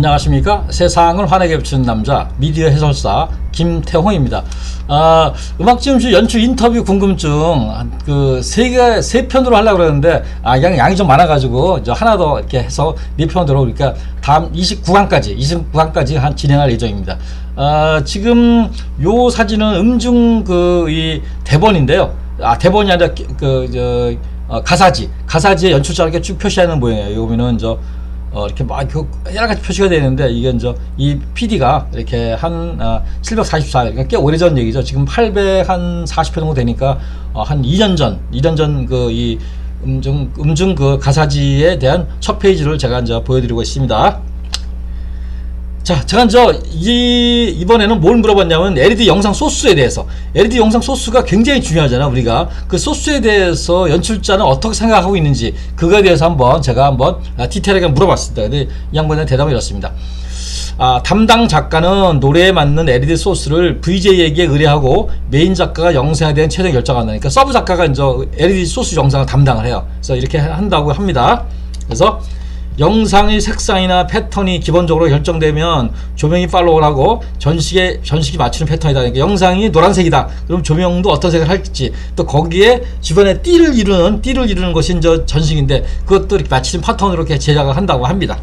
안녕하십니까. 세상을 환하게 비추는 남자 미디어 해설사 김태홍입니다. 음악지음쇼 연출 인터뷰 궁금증 세 편으로 하려고 그러는데 양이 좀 많아가지고 이제 하나 더 이렇게 해서 4편으로 그러니까 다음 29강까지 한 진행할 예정입니다. 지금 요 사진은 음중 이 대본인데요. 대본이 아니라 가사지에 연출자가 이렇게 쭉 표시하는 모양이에요. 이거 보면은 이렇게 막 여러 가지 표시가 되는데 이게 이 PD가 이렇게 한 744, 그러니까 꽤 오래전 얘기죠. 지금 840회 정도 되니까 한 2년 전 이 음중 가사지에 대한 첫 페이지를 제가 보여드리고 있습니다. 자, 제가 이번에는 뭘 물어봤냐면 LED 영상 소스에 대해서. LED 영상 소스가 굉장히 중요하잖아. 우리가 그 소스에 대해서 연출자는 어떻게 생각하고 있는지 그거에 대해서 제가 한번 디테일하게 물어봤습니다. 근데 이 양반의 대답은 이렇습니다. 담당 작가는 노래에 맞는 LED 소스를 VJ에게 의뢰하고 메인 작가가 영상에 대한 최종 결정을 한다니까 서브 작가가 LED 소스 영상을 담당을 해요. 그래서 이렇게 한다고 합니다. 그래서 영상의 색상이나 패턴이 기본적으로 결정되면 조명이 팔로우를 하고 전식이 맞추는 패턴이다. 그러니까 영상이 노란색이다. 그럼 조명도 어떤 색을 할지, 또 거기에 주변에 띠를 이루는 것이 전식인데 그것도 이렇게 맞추는 패턴으로 이렇게 제작을 한다고 합니다.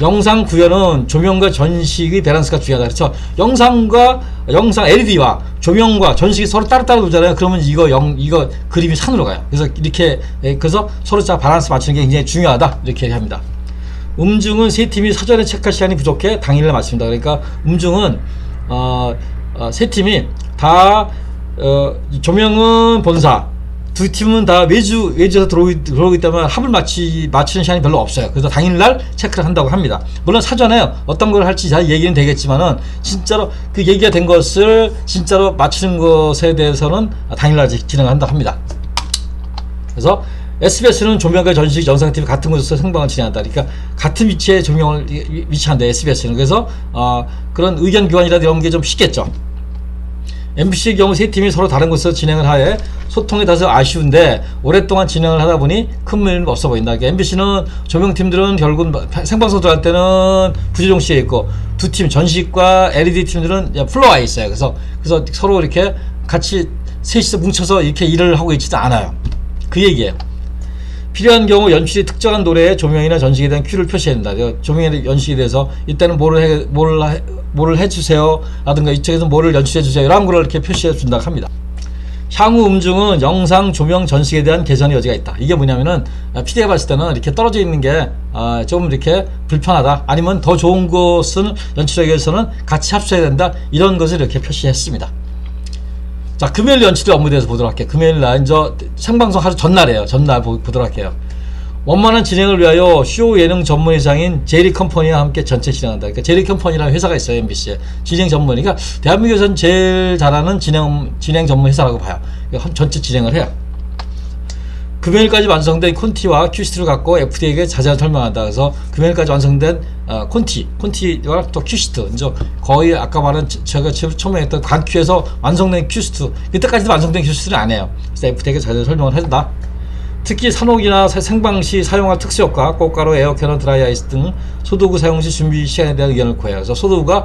영상 구현은 조명과 전식의 밸런스가 중요하다. 그렇죠? 영상 LED와 조명과 전식이 서로 따로따로 두잖아요. 그러면 이거 그림이 산으로 가요. 그래서 서로 밸런스 맞추는 게 굉장히 중요하다. 이렇게 얘기합니다. 음중은 세 팀이 사전에 체크할 시간이 부족해 당일날 맞춥니다. 그러니까 음중은 세 팀이 다 조명은 본사, 두 팀은 다 외주에서 들어오기 때문에 합을 맞추는 시간이 별로 없어요. 그래서 당일날 체크를 한다고 합니다. 물론 사전에 어떤 걸 할지 잘 얘기는 되겠지만은 진짜로 그 얘기가 된 것을 진짜로 맞추는 것에 대해서는 당일날 진행을 한다고 합니다. 그래서 SBS는 조명과 전식 영상팀이 같은 곳에서 생방을 진행한다. 그러니까 같은 위치에 조명을 위치한다. SBS는. 그래서 그런 의견 교환이라든지 이런 게 좀 쉽겠죠. MBC의 경우 세 팀이 서로 다른 곳에서 진행을 하에 소통이 다소 아쉬운데 오랫동안 진행을 하다 보니 큰 문제는 없어 보인다. 그러니까 MBC는 조명팀들은 결국 생방송 들어갈 때는 부지종시에 있고 두 팀 전식과 LED 팀들은 플로어에 있어요. 그래서 서로 이렇게 같이 셋이서 뭉쳐서 이렇게 일을 하고 있지도 않아요. 그 얘기예요. 필요한 경우 연출이 특정한 노래에 조명이나 전식에 대한 큐를 표시해야 된다. 조명이나 연식에 대해서 이때는 뭐를 해주세요 라든가 이쪽에서 뭐를 연출해주세요 이런 거를 이렇게 표시해 준다고 합니다. 향후 음중은 영상, 조명, 전식에 대한 개선의 여지가 있다. 이게 뭐냐면은 PD가 봤을 때는 이렇게 떨어져 있는 게 좀 이렇게 불편하다. 아니면 더 좋은 것은 연출하기 위해서는 같이 합쳐야 된다. 이런 것을 이렇게 표시했습니다. 자, 금요일 연출의 업무에 대해서 보도록 할게요. 금요일날 생방송 하루 전날이에요. 전날 보도록 할게요. 원만한 진행을 위하여 쇼 예능 전문 회사인 제리컴퍼니와 함께 전체 진행한다. 그러니까 제리컴퍼니라는 회사가 있어요. MBC에 진행 전문이. 그러니까 대한민국에서는 제일 잘하는 진행 전문 회사라고 봐요. 전체 진행을 해요. 금요일까지 완성된 콘티와 큐시트를 갖고 FDA에게 자세히 설명한다. 그래서 금요일까지 완성된 콘티와 또 큐시트, 거의 아까 말한 제가 처음에 했던 관큐에서 완성된 큐시트, 이때까지도 완성된 큐시트는 안 해요. 그래서 FDA에게 자세히 설명을 해준다. 특히 산옥이나 생방 시 사용할 특수효과, 꽃가루, 에어캐논, 드라이아이스 등 소도구 사용 시 준비 시간에 대한 의견을 구해요. 그래서 소도구가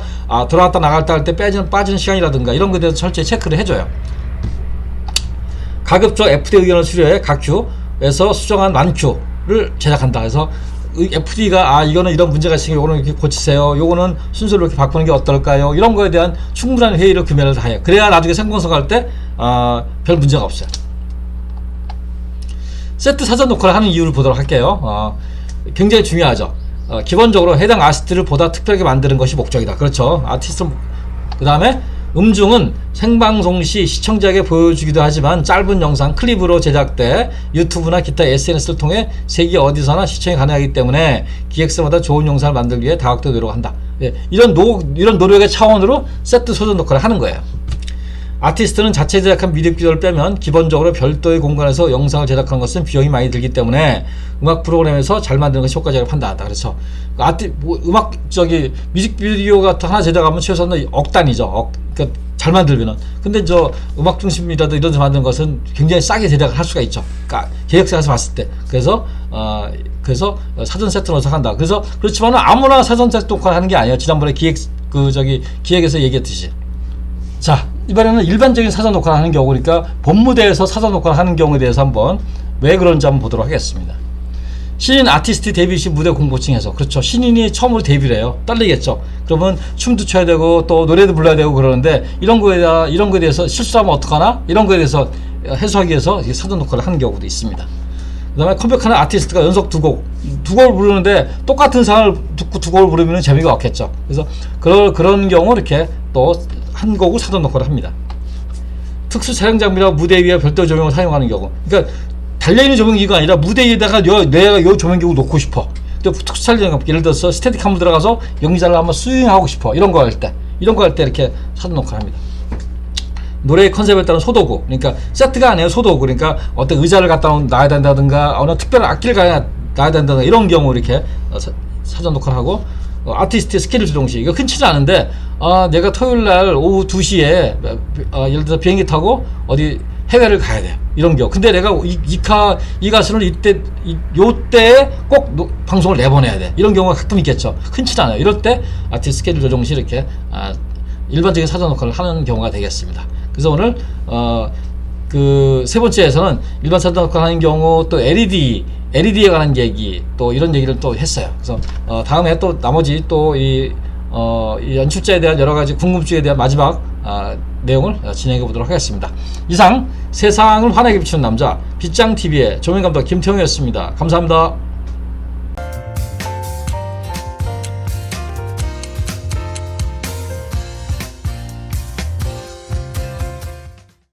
들어왔다 나갔다 할 때 빠지는 시간이라든가 이런 것에 대해서 철저히 체크를 해줘요. 가급적 FDA 의견을 수료해 각 큐에서 수정한 완큐를 제작한다. 그래서 FD가 이거는 이런 문제가 있으니까 요거는 이렇게 고치세요. 요거는 순서를 이렇게 바꾸는 게 어떨까요? 이런 거에 대한 충분한 회의를 금연을 다 해요. 그래야 나중에 생방송 할 때 별 문제가 없어요. 세트 사전 녹화를 하는 이유를 보도록 할게요. 굉장히 중요하죠. 기본적으로 해당 아티스트를 보다 특별하게 만드는 것이 목적이다. 그렇죠. 아티스트, 그 다음에 음중은 생방송 시 시청자에게 보여주기도 하지만 짧은 영상 클립으로 제작돼 유튜브나 기타 SNS를 통해 세계 어디서나 시청이 가능하기 때문에 기획사마다 좋은 영상을 만들기 위해 다각도 노력한다. 이런 노력의 차원으로 세트 소전 녹화를 하는 거예요. 아티스트는 자체 제작한 뮤직비디오를 빼면 기본적으로 별도의 공간에서 영상을 제작하는 것은 비용이 많이 들기 때문에 음악 프로그램에서 잘 만드는 것이 효과적이라고 판단한다. 그래서 뮤직비디오 같은 하나 제작하면 최소한 억 단위죠. 그러니까 잘 만들면은. 근데 저 음악 중심이라도 이런 데 만드는 것은 굉장히 싸게 제작을 할 수가 있죠. 그러니까 계획서에서 봤을 때. 그래서 사전 세트 넣어서 한다. 그래서 그렇지만은 아무나 사전 세트 녹화를 하는 게 아니에요. 지난번에 기획에서 얘기했듯이. 자, 이번에는 일반적인 사전 녹화를 하는 경우, 그러니까 본무대에서 사전 녹화를 하는 경우에 대해서 한번 왜 그런지 한번 보도록 하겠습니다. 신인 아티스트 데뷔 시 무대 공포증에서, 그렇죠, 신인이 처음으로 데뷔를 해요. 떨리겠죠. 그러면 춤도 춰야 되고 또 노래도 불러야 되고 그러는데 이런 거에 대해서 실수하면 어떡하나, 이런 거에 대해서 해소하기 위해서 사전 녹화를 하는 경우도 있습니다. 그 다음에 컴백하는 아티스트가 연속 두 곡을 부르는데 똑같은 상을 듣고 두 곡을 부르면 재미가 없겠죠. 그래서 그런 경우 이렇게 또 한 곡을 사전 녹화를 합니다. 특수 촬영 장비라 무대 위에 별도 조명을 사용하는 경우, 그러니까 달려있는 조명기가 아니라 무대 위에다가 내가 요 조명기구 놓고 싶어. 특수 촬영 장비, 예를 들어서 스태틱함으로 들어가서 연기자를 한번 스윙하고 싶어. 이런 거 할 때 이렇게 사전 녹화를 합니다. 노래의 컨셉에 따른 소도구, 그러니까 세트가 아니에요. 소도구, 그러니까 어떤 의자를 갖다 놔야 된다든가 어느 특별한 악기를 놔야 된다든가 이런 경우 이렇게 사전 녹화를 하고, 아티스트의 스케줄 조정시, 이거 흔치는 않은데, 내가 토요일날 오후 2시에 예를 들어서 비행기 타고 어디 해외를 가야 돼요. 이런 경우. 근데 내가 이 가수를 요때에 꼭 방송을 내보내야 돼. 이런 경우가 가끔 있겠죠. 흔치는 않아요. 이럴 때 아티스트 스케줄 조정 시 이렇게 일반적인 사전 녹화를 하는 경우가 되겠습니다. 그래서 오늘 그 세 번째에서는 일반 사전 녹화를 하는 경우, 또 LED에 관한 얘기, 또 이런 얘기를 또 했어요. 그래서 다음에 또 나머지 또 이 연출자에 대한 여러 가지 궁금증에 대한 마지막 내용을 진행해 보도록 하겠습니다. 이상 세상을 환하게 비추는 남자 빗장TV의 조명감독 김태형이었습니다. 감사합니다.